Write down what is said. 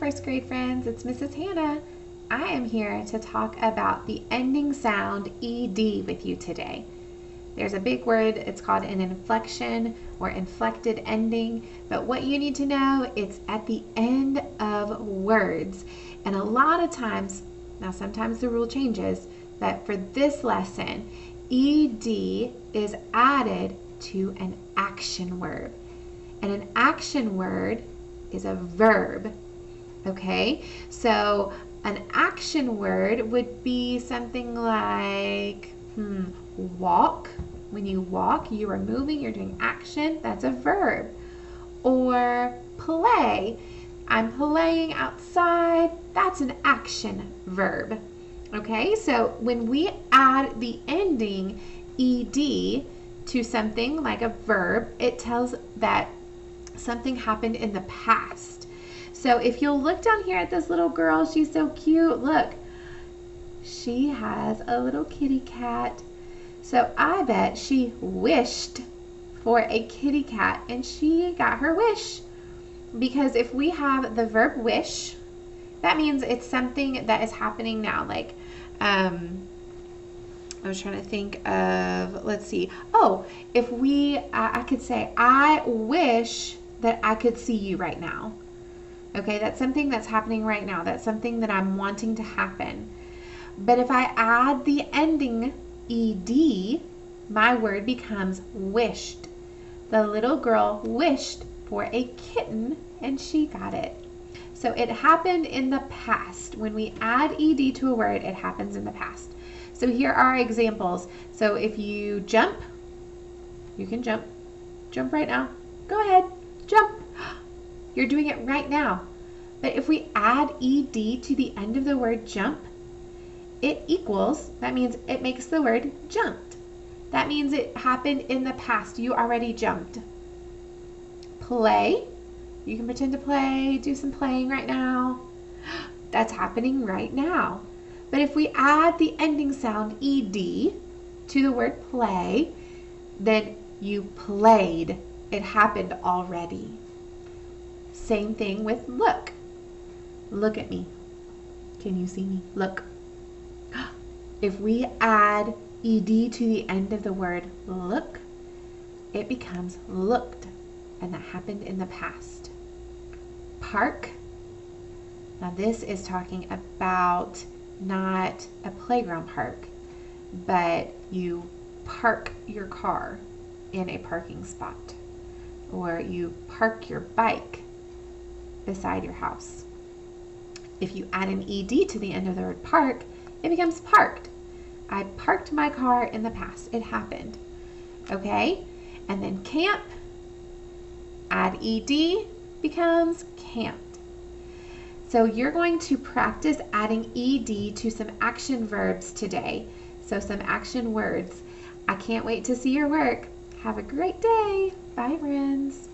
first grade friends, it's Mrs. Hannah. I am here to talk about the ending sound ED with you today. There's a big word, it's called an inflection or inflected ending, but what you need to know, it's at the end of words. And a lot of times, now sometimes the rule changes, but for this lesson, ED is added to an action word. And an action word is a verb. Okay, so an action word would be something like walk. When you walk, you are moving, you're doing action, that's a verb. Or play. I'm playing outside, that's an action verb. Okay, so when we add the ending ED to something like a verb, it tells that something happened in the past. So if you'll look down here at this little girl, she's so cute. Look, she has a little kitty cat. So I bet she wished for a kitty cat and she got her wish. Because if we have the verb wish, that means it's something that is happening now. Like, I was trying to think of, let's see. Oh, if I could say, I wish that I could see you right now. Okay, that's something that's happening right now. That's something that I'm wanting to happen. But if I add the ending ED, my word becomes wished. The little girl wished for a kitten and she got it. So it happened in the past. When we add ED to a word, it happens in the past. So here are examples. So if you jump, you can jump. Jump right now. Go ahead, jump. You're doing it right now. But if we add ED to the end of the word jump, it equals, that means it makes the word jumped. That means it happened in the past. You already jumped. Play. You can pretend to play, do some playing right now. That's happening right now. But if we add the ending sound ED to the word play, then you played. It happened already. Same thing with look. Look at me. Can you see me? Look. If we add ED to the end of the word look, it becomes looked, and that happened in the past. Park. Now this is talking about not a playground park, but you park your car in a parking spot, or you park your bike beside your house. If you add an ED to the end of the word park, it becomes parked. I parked my car in the past. It happened. Okay? And then camp, add ED, becomes camped. So you're going to practice adding ED to some action verbs today. So some action words. I can't wait to see your work. Have a great day. Bye, friends.